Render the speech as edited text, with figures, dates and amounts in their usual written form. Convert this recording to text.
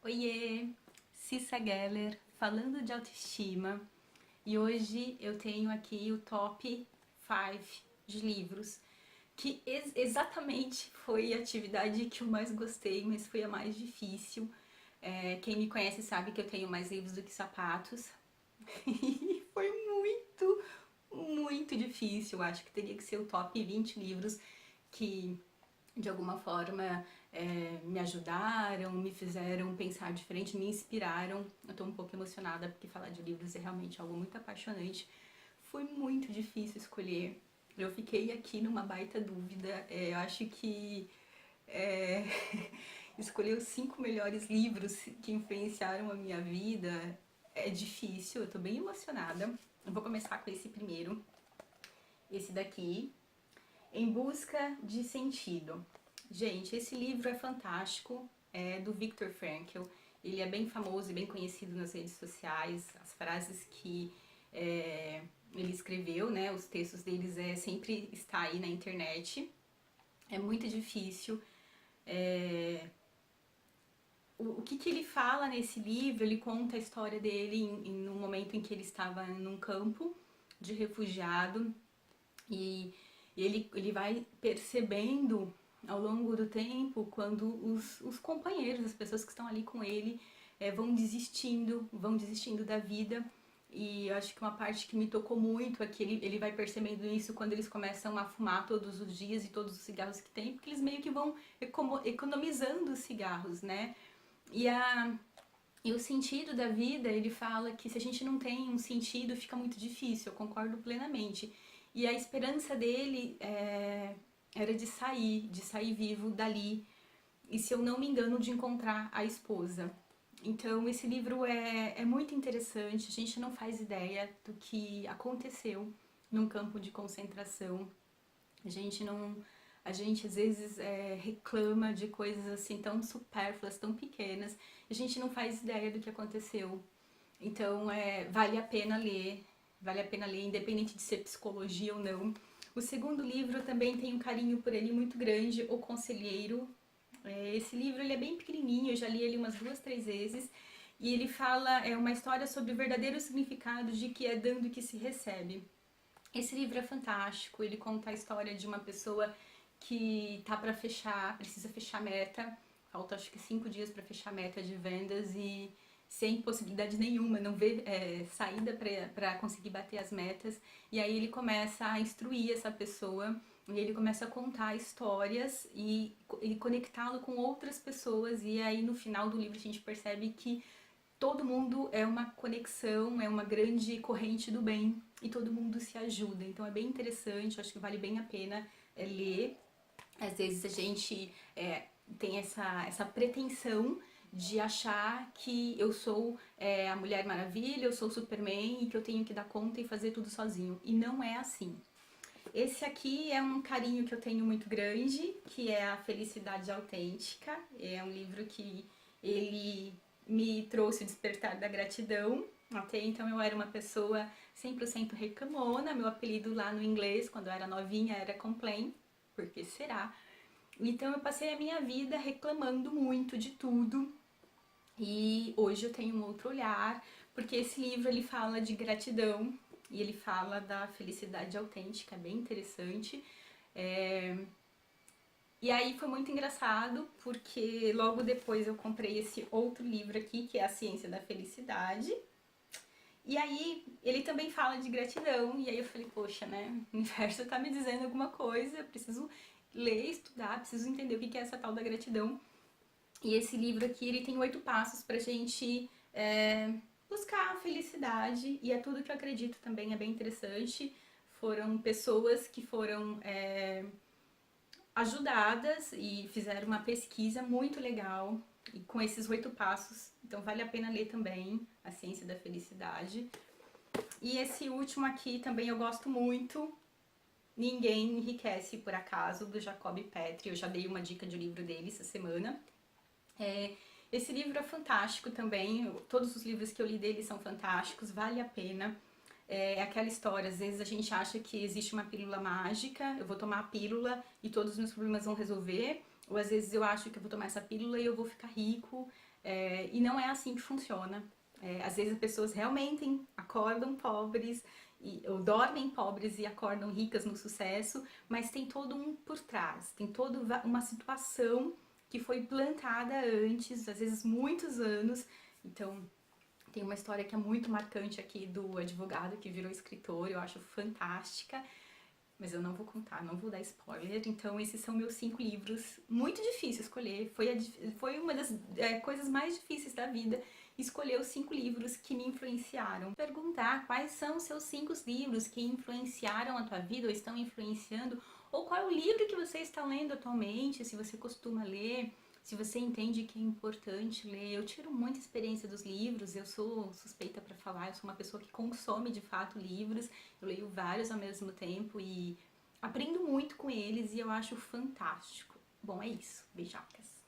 Oiê, Cissa Geller, falando de autoestima, e hoje eu tenho aqui o top 5 de livros, que exatamente foi a atividade que eu mais gostei, mas foi a mais difícil. Quem me conhece sabe que eu tenho mais livros do que sapatos, e foi muito difícil. Eu acho que teria que ser o top 20 livros que de alguma forma me ajudaram, me fizeram pensar diferente, me inspiraram. Eu tô um pouco emocionada porque falar de livros é realmente algo muito apaixonante. Foi muito difícil escolher. Eu fiquei aqui numa baita dúvida. Eu acho que é, escolher os 5 melhores livros que influenciaram a minha vida é difícil. Eu tô bem emocionada. Eu vou começar com esse primeiro, esse daqui, Em Busca de Sentido. Gente, esse livro é fantástico, é do Viktor Frankl. Ele é bem famoso e bem conhecido nas redes sociais. As frases que ele escreveu, né, os textos deles sempre está aí na internet. É muito difícil. O que ele fala nesse livro? Ele conta a história dele no momento em que ele estava num campo de refugiado e ele vai percebendo ao longo do tempo quando os companheiros, as pessoas que estão ali com ele, vão desistindo da vida. E eu acho que uma parte que me tocou muito é que ele vai percebendo isso quando eles começam a fumar todos os dias e todos os cigarros que tem, porque eles meio que vão economizando os cigarros, né? E, e o sentido da vida, ele fala que se a gente não tem um sentido, fica muito difícil, eu concordo plenamente. E a esperança dele era de sair vivo dali, e se eu não me engano, de encontrar a esposa. Então esse livro é muito interessante, a gente não faz ideia do que aconteceu num campo de concentração. A gente não. A gente às vezes reclama de coisas assim tão supérfluas, tão pequenas, e a gente não faz ideia do que aconteceu. Então vale a pena ler, independente de ser psicologia ou não. O segundo livro eu também tenho um carinho por ele muito grande, O Conselheiro. Esse livro ele é bem pequenininho, eu já li ele umas 2, 3 vezes, e ele fala uma história sobre o verdadeiro significado de que é dando que se recebe. Esse livro é fantástico, ele conta a história de uma pessoa que tá para fechar, precisa fechar meta, falta acho que 5 dias para fechar meta de vendas e sem possibilidade nenhuma, não vê saída para conseguir bater as metas. E aí ele começa a instruir essa pessoa e ele começa a contar histórias e conectá-lo com outras pessoas. E aí no final do livro a gente percebe que todo mundo é uma conexão, é uma grande corrente do bem e todo mundo se ajuda. Então é bem interessante, acho que vale bem a pena ler. Às vezes a gente tem essa pretensão de achar que eu sou a Mulher Maravilha, eu sou o Superman e que eu tenho que dar conta e fazer tudo sozinho. E não é assim. Esse aqui é um carinho que eu tenho muito grande, que é A Felicidade Autêntica. É um livro que ele me trouxe o despertar da gratidão. Até então eu era uma pessoa 100% reclamona, meu apelido lá no inglês, quando eu era novinha, era Complain, porque será? Então eu passei a minha vida reclamando muito de tudo, e hoje eu tenho um outro olhar, porque esse livro ele fala de gratidão e ele fala da felicidade autêntica, é bem interessante. É... E aí foi muito engraçado, porque logo depois eu comprei esse outro livro aqui, que é A Ciência da Felicidade. E aí ele também fala de gratidão, e aí eu falei, poxa, né, o universo tá me dizendo alguma coisa, eu preciso ler, estudar, preciso entender o que é essa tal da gratidão. E esse livro aqui, ele tem 8 passos pra gente buscar a felicidade, e é tudo que eu acredito também, é bem interessante. Foram pessoas que foram ajudadas e fizeram uma pesquisa muito legal e com esses 8 passos, então vale a pena ler também, A Ciência da Felicidade. E esse último aqui também eu gosto muito, Ninguém Enriquece por Acaso, do Jacob Petri. Eu já dei uma dica de livro dele essa semana. Esse livro é fantástico também, todos os livros que eu li dele são fantásticos, vale a pena. É aquela história, às vezes a gente acha que existe uma pílula mágica, eu vou tomar a pílula e todos os meus problemas vão resolver, ou às vezes eu acho que eu vou tomar essa pílula e eu vou ficar rico. E não é assim que funciona. Às vezes as pessoas realmente acordam pobres, ou dormem pobres e acordam ricas no sucesso, mas tem todo um por trás, tem toda uma situação que foi plantada antes, às vezes muitos anos. Então, tem uma história que é muito marcante aqui do advogado que virou escritor, eu acho fantástica, mas eu não vou contar, não vou dar spoiler. Então, esses são meus 5 livros. Muito difícil escolher, foi uma das coisas mais difíceis da vida, escolher os 5 livros que me influenciaram. Perguntar quais são os seus 5 livros que influenciaram a tua vida ou estão influenciando, ou qual é o livro que você está lendo atualmente, se você costuma ler, se você entende que é importante ler. Eu tiro muita experiência dos livros, eu sou suspeita para falar, eu sou uma pessoa que consome de fato livros, eu leio vários ao mesmo tempo e aprendo muito com eles e eu acho fantástico. Bom, é isso. Beijocas!